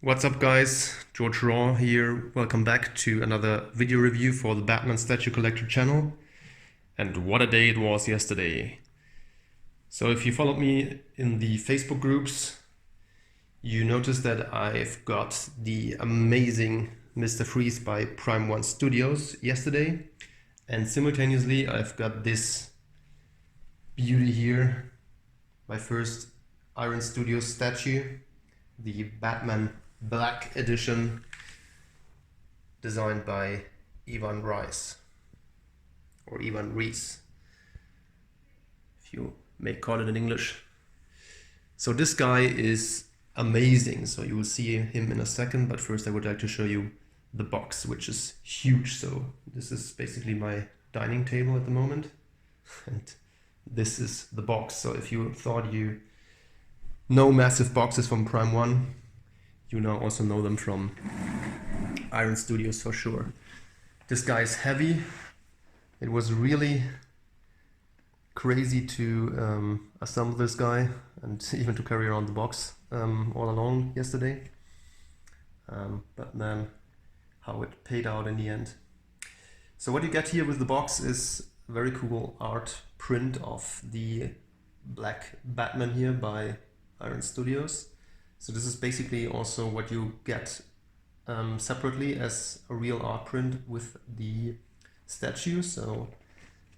What's up guys, George Raw here. Welcome back to another video review for the Batman Statue Collector channel. And what a day it was yesterday. So if you followed me in the Facebook groups, you noticed that I've got the amazing Mr. Freeze by Prime 1 Studios yesterday. And simultaneously I've got this beauty here, my first Iron Studios statue, the Batman Black Edition, designed by Reis, or Reis, if you may call it in English. So this guy is amazing, so you will see him in a second, but first I would like to show you the box, which is huge. So this is basically my dining table at the moment, and this is the box. So if you thought you know massive boxes from Prime 1, you now also know them from Iron Studios for sure. This guy is heavy. It was really crazy to assemble this guy and even to carry around the box all along yesterday. But then how it paid out in the end. So what you get here with the box is a very cool art print of the Black Batman here by Iron Studios. So this is basically also what you get separately as a real art print with the statue. So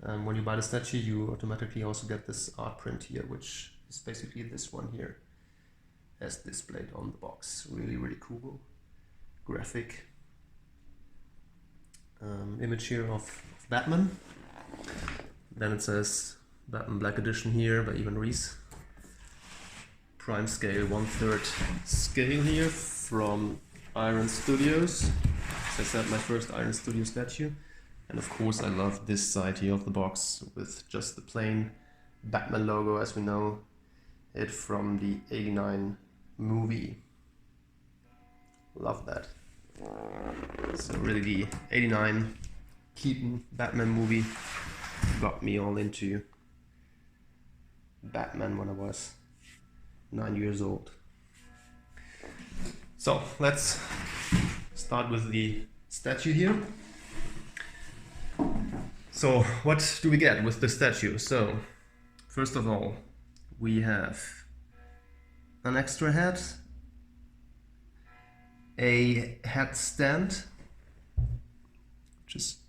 when you buy the statue, you automatically also get this art print here, which is basically this one here as displayed on the box. Really cool graphic image here of Batman. Then it says Batman Black Edition here by Reis. Prime scale, 1/3 scale here from Iron Studios. As I said, my first Iron Studio statue. And of course I love this side here of the box with just the plain Batman logo as we know it from the '89 movie. Love that. So really the '89 Keaton Batman movie got me all into Batman when I was 9 years old. So let's start with the statue here. So what do we get with the statue? So first of all, we have an extra head, a head stand, which is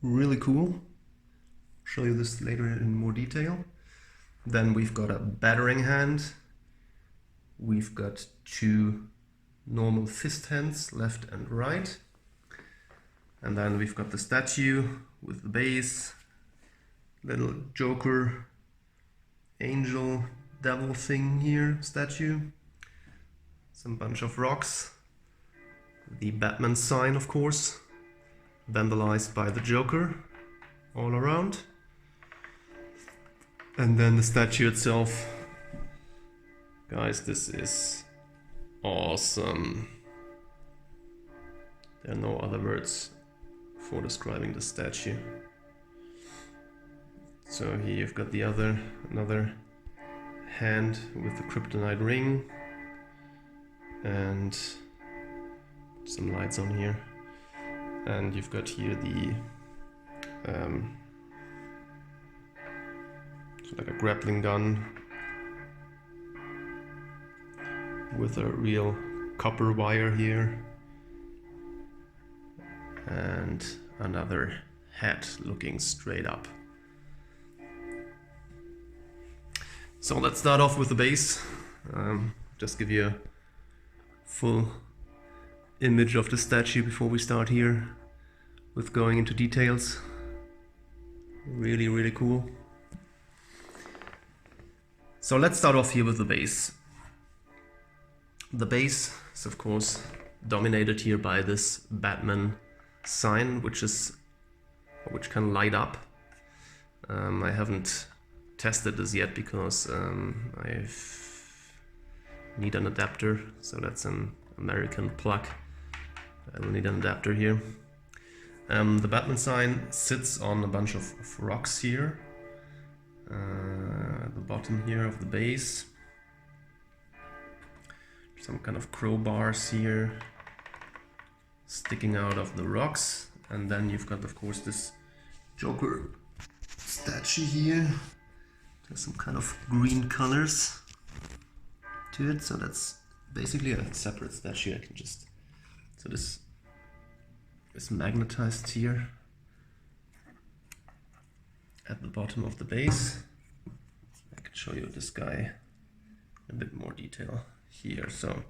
really cool. I'll show you this later in more detail. Then we've got a battering hand. We've got two normal fist hands, left and right. And then we've got the statue with the base, little Joker, angel, devil thing here, statue. Some bunch of rocks. The Batman sign, of course, vandalized by the Joker all around. And then the statue itself. Guys, this is awesome. There are no other words for describing the statue. So here you've got another hand with the kryptonite ring and some lights on here. And you've got here the like a grappling gun with a real copper wire here, and another head looking straight up. So let's start off with the base. Just give you a full image of the statue before we start here with going into details. Really cool. So let's start off here with the base. The base is of course dominated here by this Batman sign, which can light up. I haven't tested this yet because I need an adapter, so that's an American plug. I will need an adapter here. The Batman sign sits on a bunch of rocks here at the bottom here of the base. some kind of crowbars here sticking out of the rocks. And then you've got, of course, this Joker statue here. There's some kind of green colors to it, so that's basically a separate statue. I can just, so this is magnetized here at the bottom of the base. I can show you this guy in a bit more detail here. So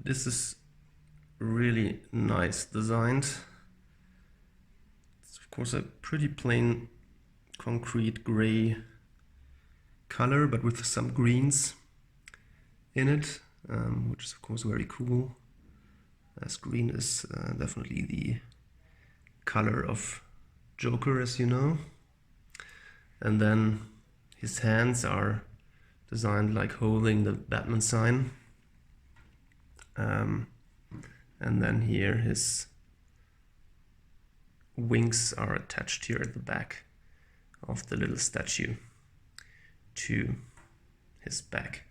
this is really nice designed. It's of course a pretty plain concrete gray color, but with some greens in it, which is of course very cool, as green is definitely the color of Joker, as you know. And then his hands are designed like holding the Batman sign, and then here his wings are attached here at the back of the little statue to his back.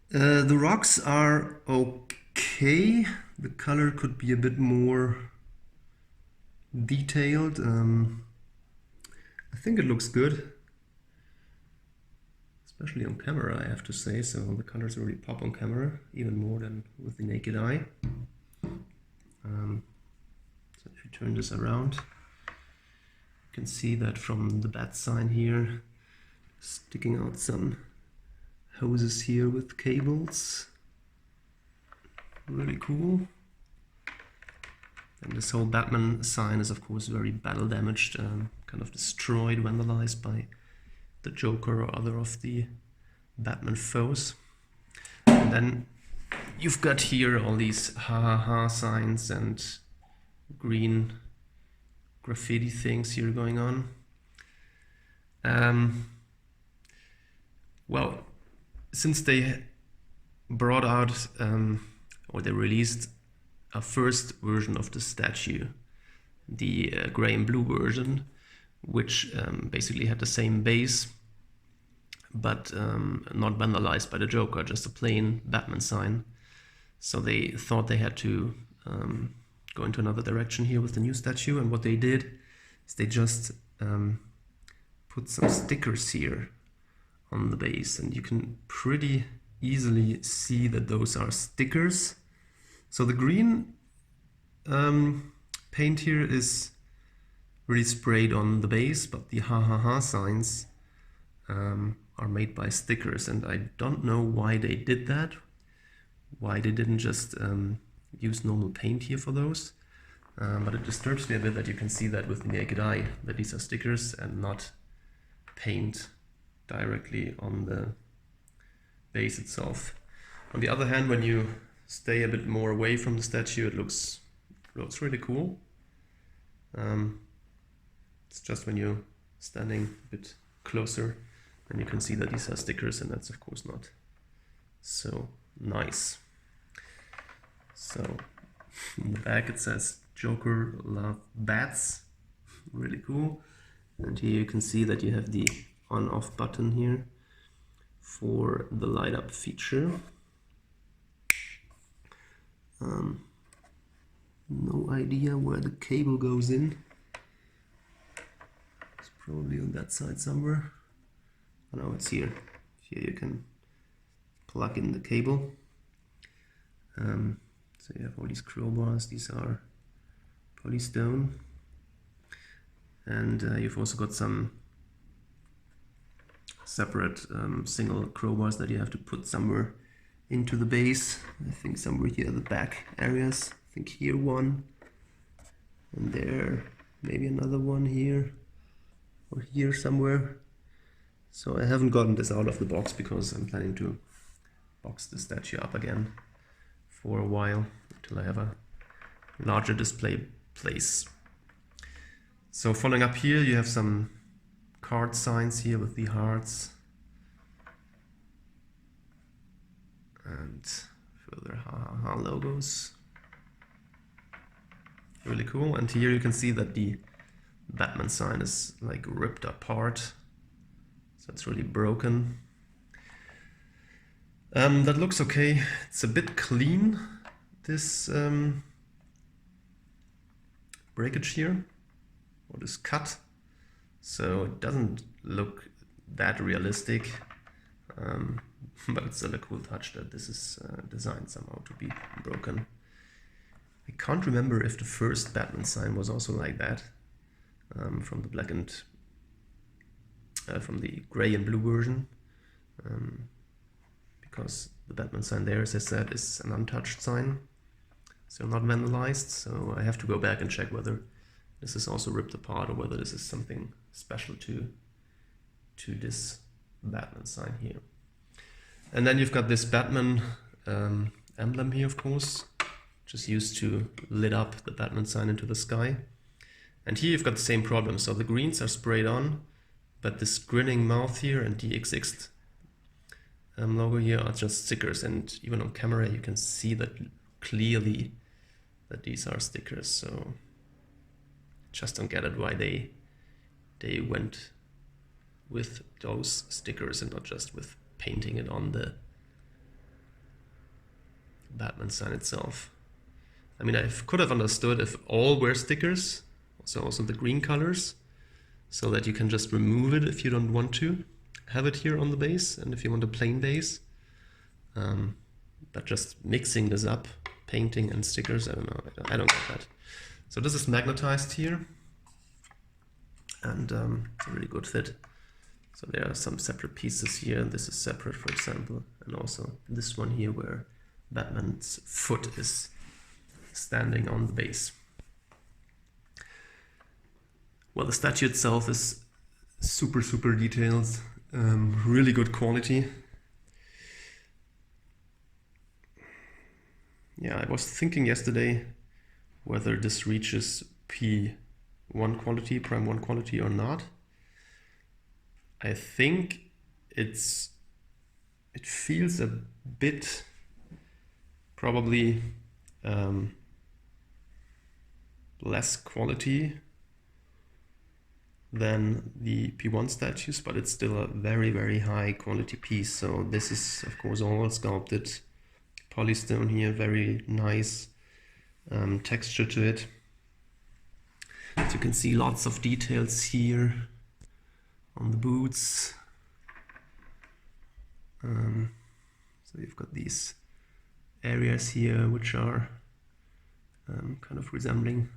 The rocks are okay. The color could be a bit more detailed. I think it looks good, especially on camera, I have to say. So the colors really pop on camera, even more than with the naked eye. So if you turn this around, you can see that from the bat sign here, sticking out some hoses here with cables. Really cool. And this whole Batman sign is of course very battle damaged, kind of destroyed, vandalized by the Joker or other of the Batman foes. And then you've got here all these ha ha ha signs and green graffiti things here going on. Well, since they brought out or they released a first version of the statue, the gray and blue version, which basically had the same base but not vandalized by the Joker, just a plain Batman sign. So they thought they had to go into another direction here with the new statue, and what they did is they just put some stickers here on the base, and you can pretty easily see that those are stickers. So the green paint here is really sprayed on the base, but the ha ha ha signs are made by stickers, and I don't know why they did that, why they didn't just use normal paint here for those, but it disturbs me a bit that you can see that with the naked eye, that these are stickers and not paint directly on the base itself. On the other hand, when you stay a bit more away from the statue, it looks really cool. It's just when you're standing a bit closer, then you can see that these are stickers, and that's of course not so nice. So in the back it says Joker love bats, really cool. And here you can see that you have the on-off button here for the light up feature. No idea where the cable goes in. It's probably on that side somewhere. Oh no, it's here. Here you can plug in the cable. So you have all these crowbars. These are polystone. And you've also got some separate single crowbars that you have to put somewhere into the base. I think somewhere here at the back areas. I think here one, and there maybe another one here, or here somewhere. So I haven't gotten this out of the box because I'm planning to box the statue up again for a while until I have a larger display place. So following up here, you have some card signs here with the hearts, and further ha logos. Really cool. And here you can see that the Batman sign is like ripped apart, so it's really broken. That looks okay. It's a bit clean, this breakage here, or this cut. So it doesn't look that realistic, but it's still a cool touch that this is designed somehow to be broken. I can't remember if the first Batman sign was also like that, from the black and from the gray and blue version, because the Batman sign there, as I said, is an untouched sign, so not vandalized. So I have to go back and check whether this is also ripped apart or whether this is something special to this Batman sign here. And then you've got this Batman emblem here, of course, just used to lit up the Batman sign into the sky. And here you've got the same problem. So the greens are sprayed on, but this grinning mouth here and the XX logo here are just stickers. And even on camera you can see that clearly that these are stickers. So just don't get it why they went with those stickers and not just with painting it on the Batman sign itself. I mean, I could have understood if all were stickers, so also the green colors, so that you can just remove it if you don't want to have it here on the base, and if you want a plain base. But just mixing this up, painting and stickers, I don't know, I don't get that. So this is magnetized here, and it's a really good fit. So there are some separate pieces here, and this is separate, for example, and also this one here where Batman's foot is standing on the base. Well, the statue itself is super detailed, really good quality. Yeah, I was thinking yesterday whether this reaches P1 quality, Prime 1 quality or not. I think it feels a bit probably less quality than the P1 statues, but it's still a very high quality piece. So this is of course all sculpted polystone here, very nice texture to it. As you can see, lots of details here on the boots. So you've got these areas here which are kind of resembling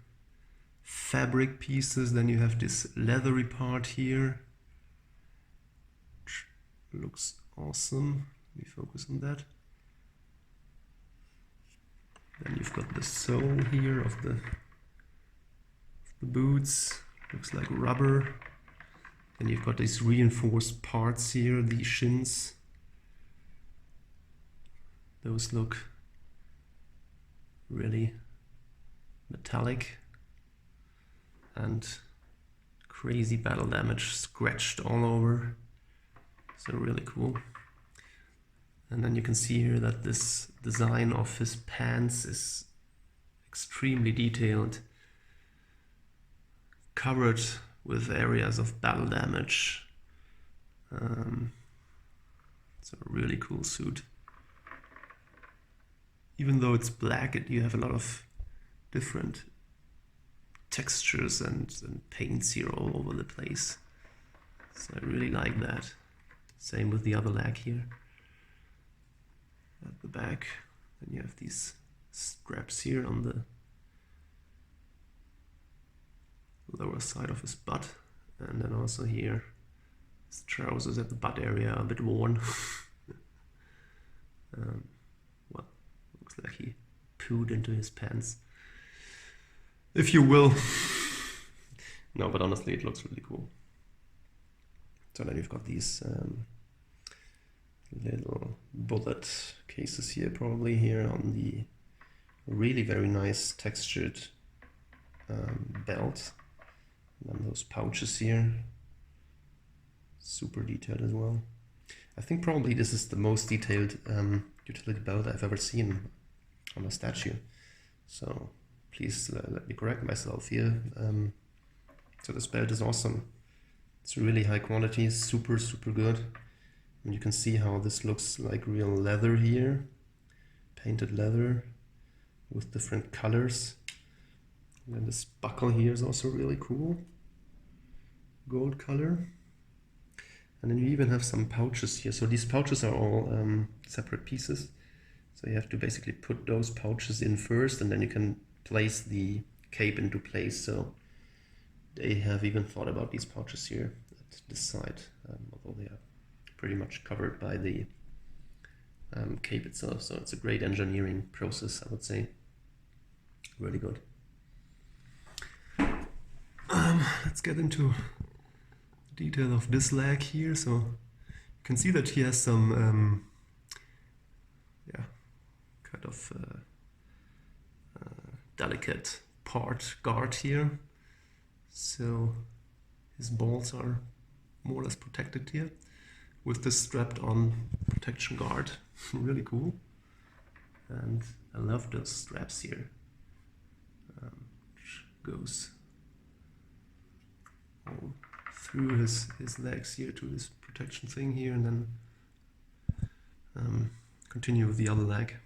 fabric pieces. Then you have this leathery part here, which looks awesome. Let me focus on that. Then you've got the sole here of the boots, looks like rubber. Then you've got these reinforced parts here, the shins. Those look really metallic and crazy battle damage scratched all over. So really cool. And then you can see here that this design of his pants is extremely detailed, covered with areas of battle damage. It's a really cool suit. Even though it's black, you have a lot of different textures and paints here all over the place. So I really like that. Same with the other leg here at the back. Then you have these straps here on the lower side of his butt, and then also here his trousers at the butt area are a bit worn. Well, looks like he pooed into his pants, if you will. No, but honestly it looks really cool. So then you've got these little bullet cases here, probably here on the really very nice textured belt. And then those pouches here, super detailed as well. I think probably this is the most detailed utility belt I've ever seen on a statue. So please let me correct myself here. So this belt is awesome. It's really high quality, super good. And you can see how this looks like real leather here, painted leather with different colors. And then this buckle here is also really cool, gold color. And then you even have some pouches here. So these pouches are all separate pieces. So you have to basically put those pouches in first, and then you can place the cape into place. So they have even thought about these pouches here at this side, although they are pretty much covered by the cape itself. So it's a great engineering process, I would say. Really good. Let's get into the detail of this leg here. So you can see that he has some kind of delicate part guard here. So his balls are more or less protected here with this strapped on protection guard. Really cool. And I love those straps here, which goes all through his legs here to this protection thing here, and then continue with the other leg,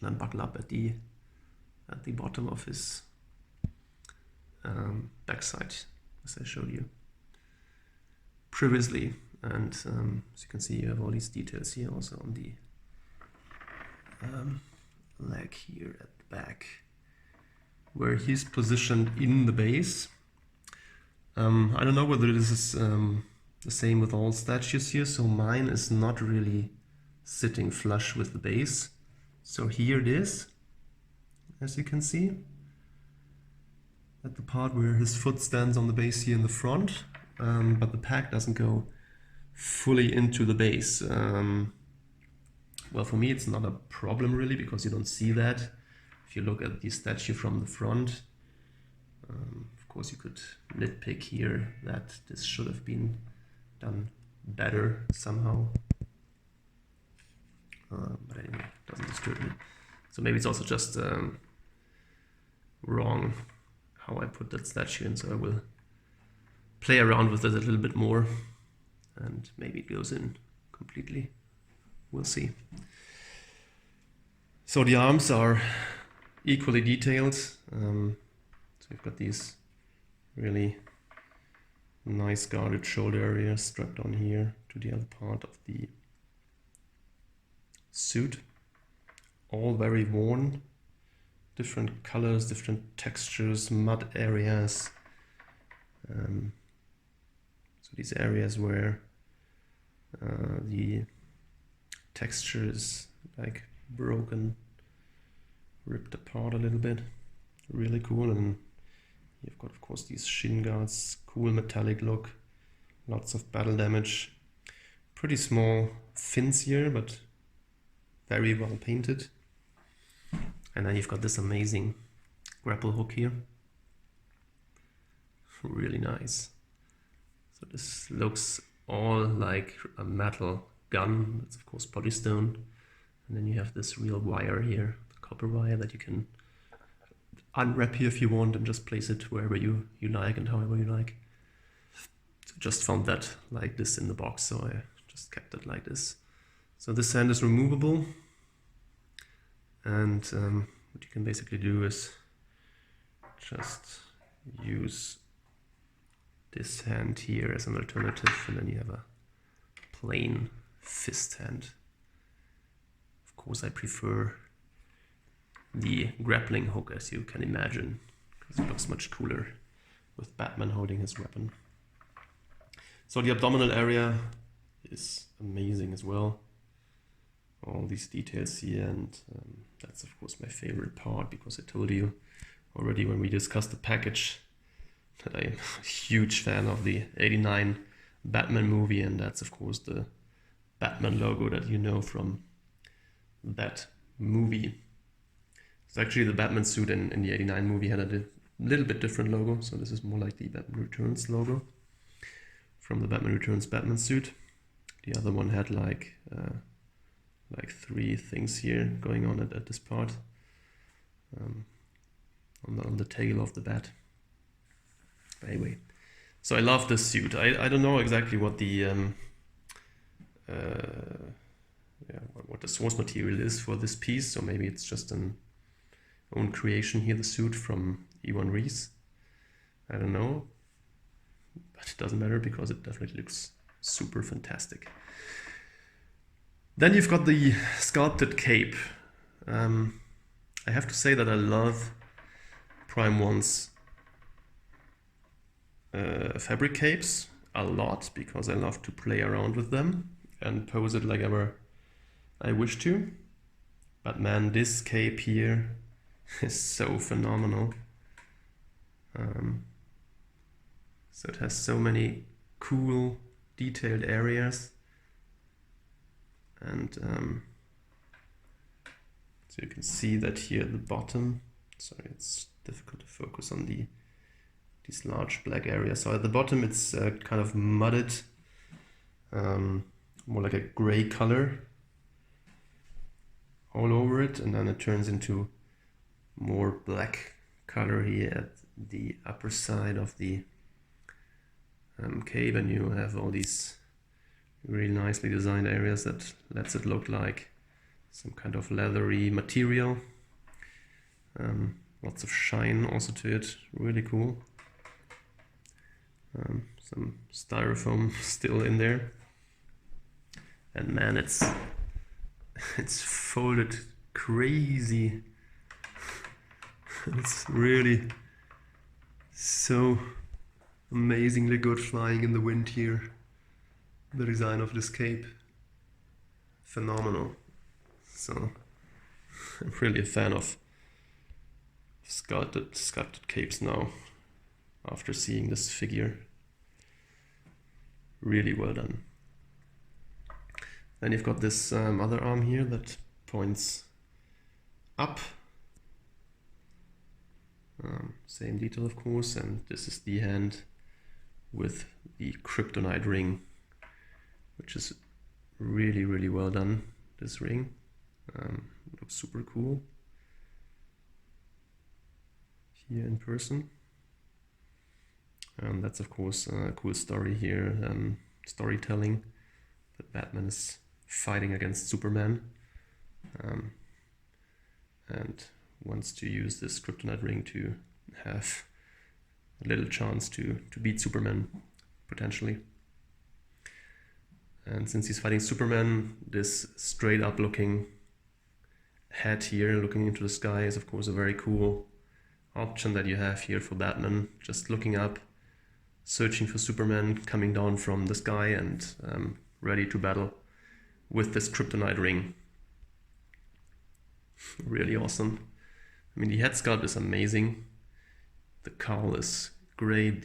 and then buckle up at the bottom of his backside, as I showed you previously. And as you can see, you have all these details here also on the leg here at the back, where he's positioned in the base. I don't know whether this is the same with all statues here. So mine is not really sitting flush with the base. So here it is, as you can see, at the part where his foot stands on the base here in the front, but the pack doesn't go fully into the base. Well, for me it's not a problem really, because you don't see that if you look at the statue from the front. Of course you could nitpick here that this should have been done better somehow, but anyway, it doesn't disturb me. So maybe it's also just wrong how I put that statue in, so I will play around with it a little bit more, and maybe it goes in completely. We'll see. So the arms are equally detailed. So we've got these really nice guarded shoulder areas strapped on here to the other part of the suit. All very worn, different colors, different textures, mud areas. So these areas where the texture is like broken, ripped apart a little bit. Really cool. And you've got, of course, these shin guards, cool metallic look, lots of battle damage. Pretty small fins here, but very well painted. And then you've got this amazing grapple hook here. Really nice. So this looks all like a metal gun. It's of course polystone. And then you have this real wire here, the copper wire, that you can unwrap here if you want and just place it wherever you like and however you like. So just found that like this in the box, so I just kept it like this. So this hand is removable, and what you can basically do is just use this hand here as an alternative, and then you have a plain fist hand. Of course I prefer the grappling hook, as you can imagine, because it looks much cooler with Batman holding his weapon. So the abdominal area is amazing as well. All these details here, and that's of course my favorite part, because I told you already when we discussed the package that I'm a huge fan of the '89 Batman movie, and that's of course the Batman logo that you know from that movie. So actually the Batman suit in the '89 movie had a little bit different logo, so this is more like the Batman Returns logo from the Batman Returns Batman suit. The other one had like three things here going on at this part, on the tail of the bat. But anyway, so I love this suit. I don't know exactly what the what the source material is for this piece. So maybe it's just an own creation here, the suit from Reis. I don't know, but it doesn't matter because it definitely looks super fantastic. Then you've got the Sculpted Cape. I have to say that I love Prime 1's fabric capes a lot because I love to play around with them and pose it like ever I wish to. But man, this cape here is so phenomenal. So it has so many cool detailed areas, and so you can see that here at the bottom. Sorry, it's difficult to focus on these large black areas. So at the bottom it's kind of mudded, more like a gray color all over it, and then it turns into more black color here at the upper side of the cape, and you have all these really nicely designed areas that lets it look like some kind of leathery material. Lots of shine also to it, really cool. Some styrofoam still in there, and man, it's folded crazy. It's really so amazingly good flying in the wind here. The design of this cape, phenomenal. So I'm really a fan of sculpted capes now after seeing this figure. Really well done. Then you've got this other arm here that points up. Same detail, of course, and this is the hand with the kryptonite ring, which is really, really well done. This ring looks super cool here in person. And that's, of course, a cool story here, storytelling, that Batman is fighting against Superman and wants to use this kryptonite ring to have a little chance to beat Superman, potentially. And since he's fighting Superman, this straight up looking head here looking into the sky is of course a very cool option that you have here for Batman, just looking up, searching for Superman coming down from the sky and ready to battle with this kryptonite ring. Really awesome. I mean, the head sculpt is amazing. The cowl is great.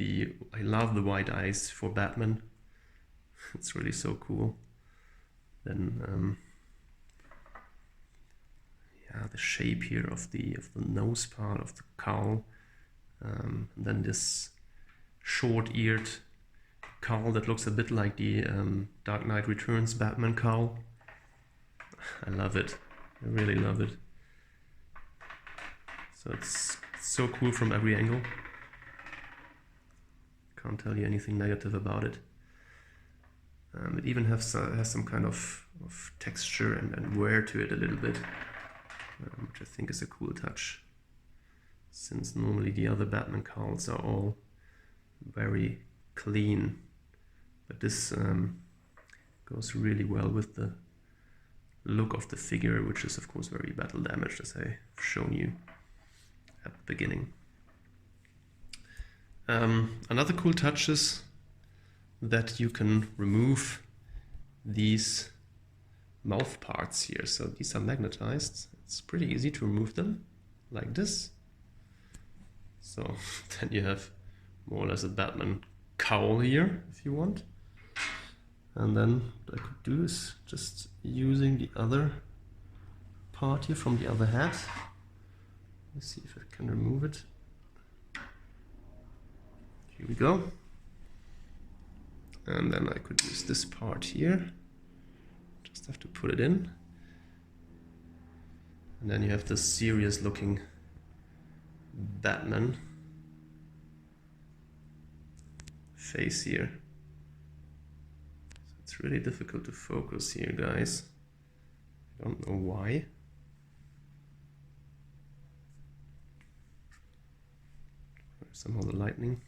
I love the white eyes for Batman. It's really so cool. Then yeah, the shape here of the nose part of the cowl. And then this short-eared cowl that looks a bit like the Dark Knight Returns Batman cowl. I love it. I really love it. So it's so cool from every angle. Can't tell you anything negative about it. It even has some kind of texture and wear to it a little bit, which I think is a cool touch, since normally the other Batman cowls are all very clean, but this goes really well with the look of the figure, which is of course very battle damaged, as I've shown you at the beginning. Another cool touch is that you can remove these mouth parts here. So these are magnetized. It's pretty easy to remove them like this. So then you have more or less a Batman cowl here if you want. And then what I could do is just using the other part here from the other hat. Let's see if I can remove it. Here we go. And then I could use this part here. Just have to put it in. And then you have this serious looking Batman face here. So It's really difficult to focus here, guys. I don't know why. Somehow the lightning.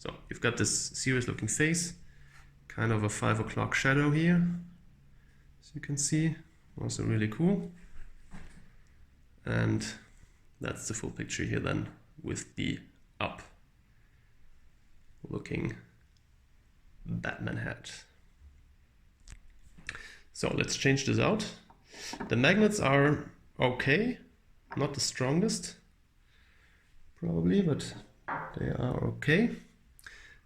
So you've got this serious looking face, kind of a 5 o'clock shadow here, as you can see, also really cool. And that's the full picture here then, with the up looking Batman hat. So let's change this out. The magnets are okay, not the strongest probably, but they are okay.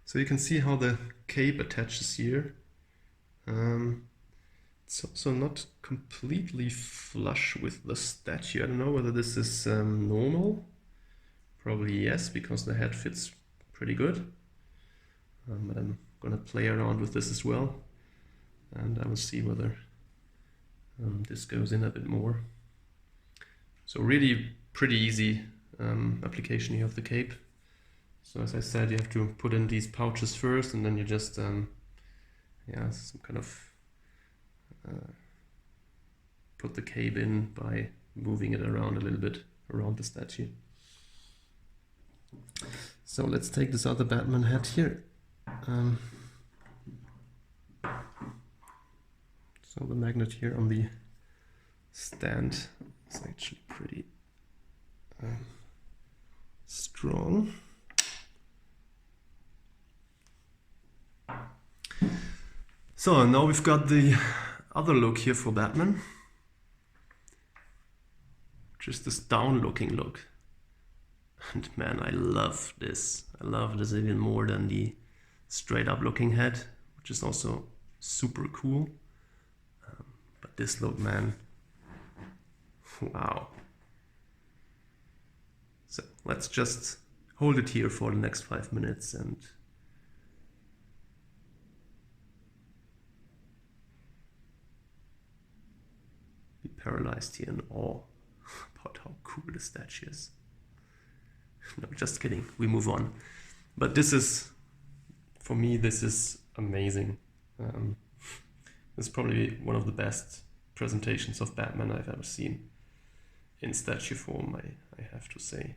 So you can see how the cape attaches here. It's also not completely flush with the statue. I don't know whether this is normal. Probably yes, because the head fits pretty good. But I'm gonna play around with this as well, and I will see whether this goes in a bit more. So really pretty easy application here of the cape. So as I said, you have to put in these pouches first, and then you just some kind of put the cape in by moving it around a little bit around the statue. So let's take this other Batman hat here. So the magnet here on the stand is actually pretty strong. So now we've got the other look here for Batman, just this down looking look. And man, I love this. I love this even more than the straight up looking head, which is also super cool. But this look, man, wow. So let's just hold it here for the next 5 minutes and be paralyzed here in awe about how cool the statue is. No, just kidding, we move on. But this is, for me, this is amazing. It's probably one of the best presentations of Batman I've ever seen in statue form, I have to say.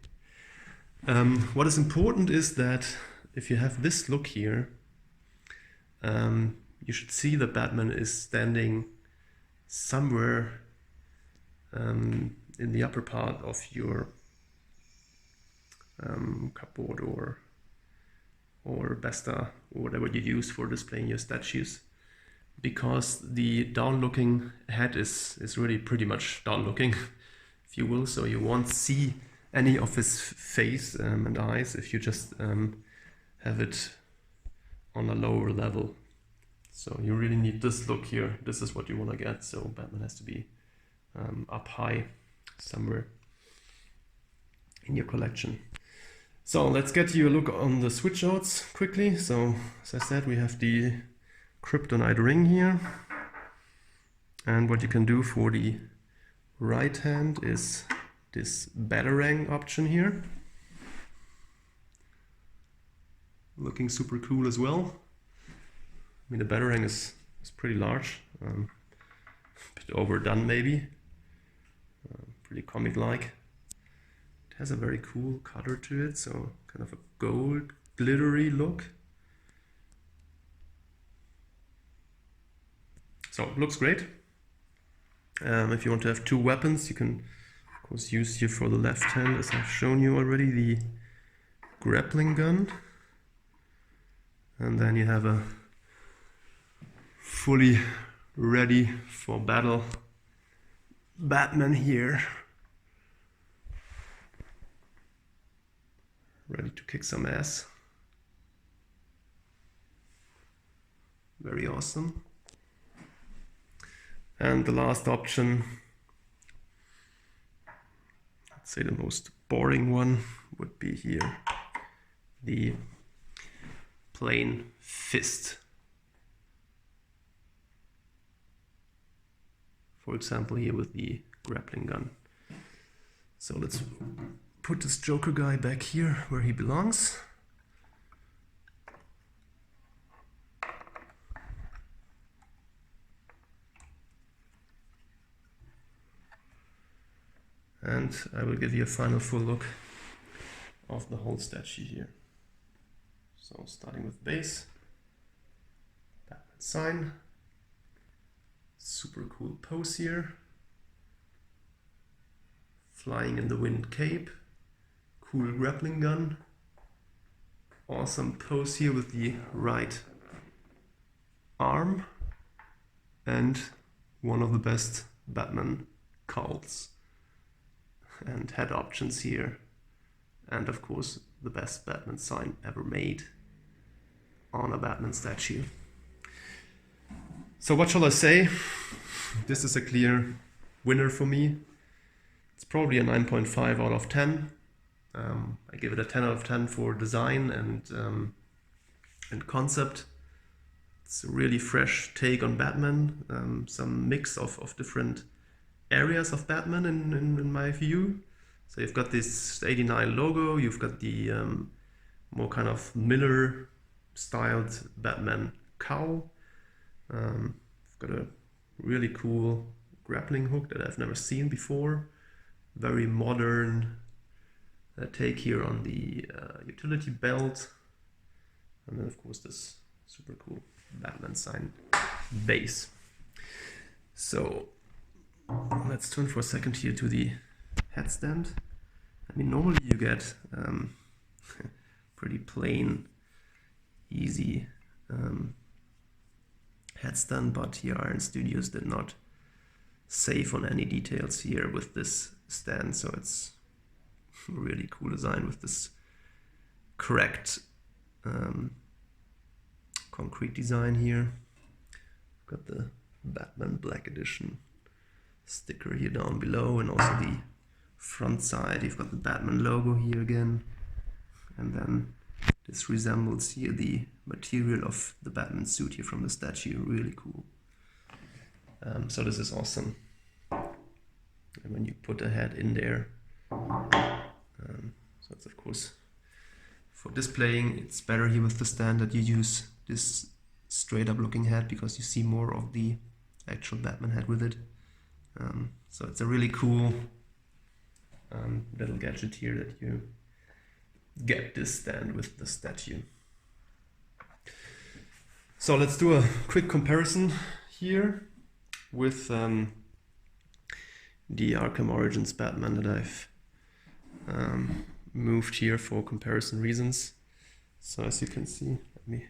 What is important is that if you have this look here, you should see that Batman is standing somewhere in the upper part of your cupboard or Besta or whatever you use for displaying your statues, because the down looking head is really pretty much down looking, if you will, so you won't see any of his face and eyes if you just have it on a lower level. So you really need this look here. This is what you want to get, so Batman has to be up high somewhere in your collection. So let's get you a look on the switch outs quickly. So as I said, we have the kryptonite ring here, and what you can do for the right hand is this batarang option here, looking super cool as well. I mean, the batarang is pretty large, a bit overdone maybe, pretty comic-like. It has a very cool color to it, so kind of a gold glittery look. So it looks great. If you want to have two weapons, you can of course use here for the left hand, as I've shown you already, the grappling gun, and then you have a fully ready for battle Batman here, ready to kick some ass. Very awesome. And the last option, let's say the most boring one, would be here, the plain fist. For example, here with the grappling gun. So let's put this Joker guy back here where he belongs. and I will give you a final full look of the whole statue here. So starting with base, Batman sign, super cool pose here, flying in the wind cape, cool grappling gun, awesome pose here with the right arm, and one of the best Batman cowls and head options here, and of course the best Batman sign ever made on a Batman statue. So what shall I say? This is a clear winner for me. It's probably a 9.5 out of 10. I give it a 10 out of 10 for design and concept. It's a really fresh take on Batman, some mix of different areas of Batman in my view. So you've got this 89 logo, you've got the more kind of Miller styled Batman cowl. I've got a really cool grappling hook that I've never seen before. Very modern take here on the utility belt. And then of course this super cool Batman sign base. So let's turn for a second here to the headstand. I mean, normally you get pretty plain, easy headstand, but here Iron Studios did not save on any details here with this stand, so it's a really cool design with this correct concrete design here. Got the Batman Black Edition sticker here down below, and also the front side you've got the Batman logo here again, and then this resembles here the material of the Batman suit here from the statue. Really cool. So this is awesome. And when you put a head in there, so it's of course for displaying, it's better here with the stand that you use this straight up looking head because you see more of the actual Batman head with it. So it's a really cool little gadget here that you get this stand with the statue. So let's do a quick comparison here with the Arkham Origins Batman that I've moved here for comparison reasons. So as you can see, let me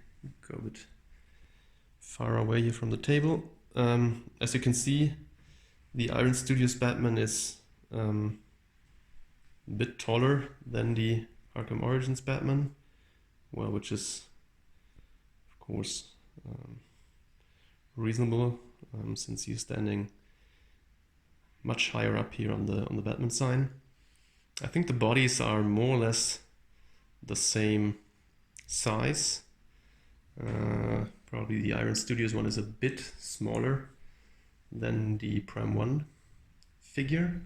go a bit far away here from the table. As you can see, the Iron Studios Batman is a bit taller than the Arkham Origins Batman, well, which is of course reasonable since he's standing much higher up here on the Batman sign. I think the bodies are more or less the same size. Probably the Iron Studios one is a bit smaller than the Prime 1 figure.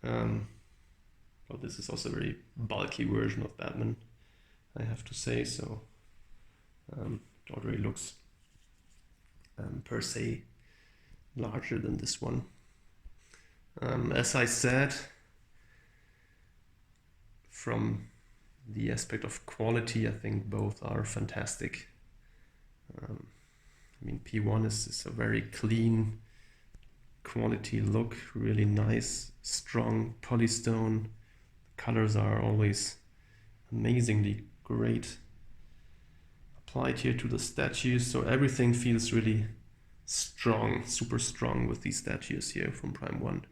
But this is also a very bulky version of Batman, I have to say, so it already looks per se larger than this one. As I said, from the aspect of quality, I think both are fantastic. I mean, P1 is a very clean quality look, really nice, strong polystone. The colors are always amazingly great. Applied here to the statues, so everything feels really strong, super strong with these statues here from Prime 1.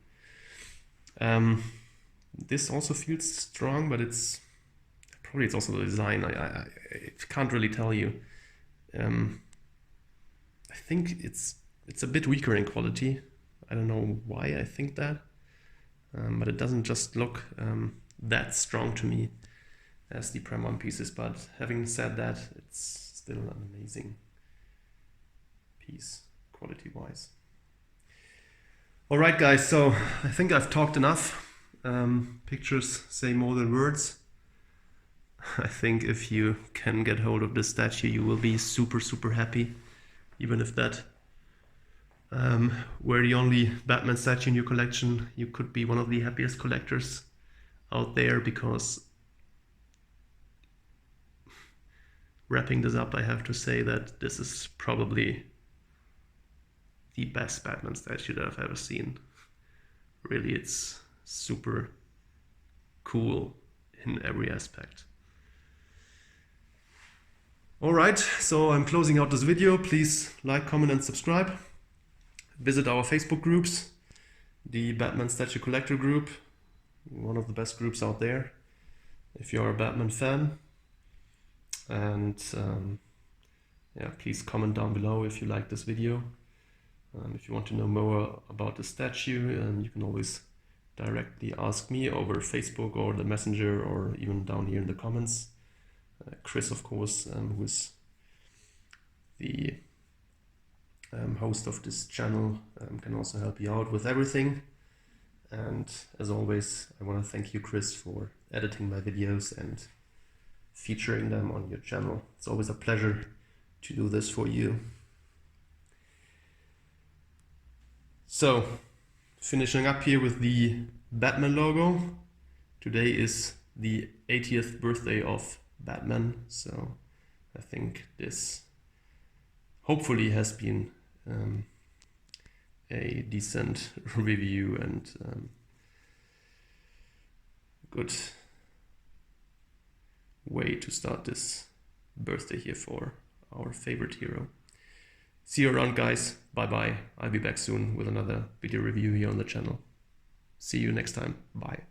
This also feels strong, but it's also the design. I can't really tell you. I think it's a bit weaker in quality. I don't know why I think that, but it doesn't just look that strong to me as the Prime 1 pieces. But having said that, it's still an amazing piece quality-wise. All right, guys. So I think I've talked enough. Pictures say more than words. I think if you can get hold of this statue, you will be super, super happy, even if that we're the only Batman statue in your collection, you could be one of the happiest collectors out there, because wrapping this up, I have to say that this is probably the best Batman statue that I've ever seen. Really, it's super cool in every aspect. Alright, so I'm closing out this video. Please like, comment and subscribe. Visit our Facebook groups, the Batman Statue Collector group, one of the best groups out there, if you're a Batman fan. And yeah, please comment down below if you like this video. If you want to know more about the statue, you can always directly ask me over Facebook or the Messenger, or even down here in the comments. Chris, of course, who is the host of this channel, can also help you out with everything. And as always, I want to thank you, Chris, for editing my videos and featuring them on your channel. It's always a pleasure to do this for you. So, finishing up here with the Batman logo. Today is the 80th birthday of Batman, so I think this hopefully has been a decent review and good way to start this birthday here for our favorite hero. See you around, guys. Bye bye. I'll be back soon with another video review here on the channel. See you next time. Bye.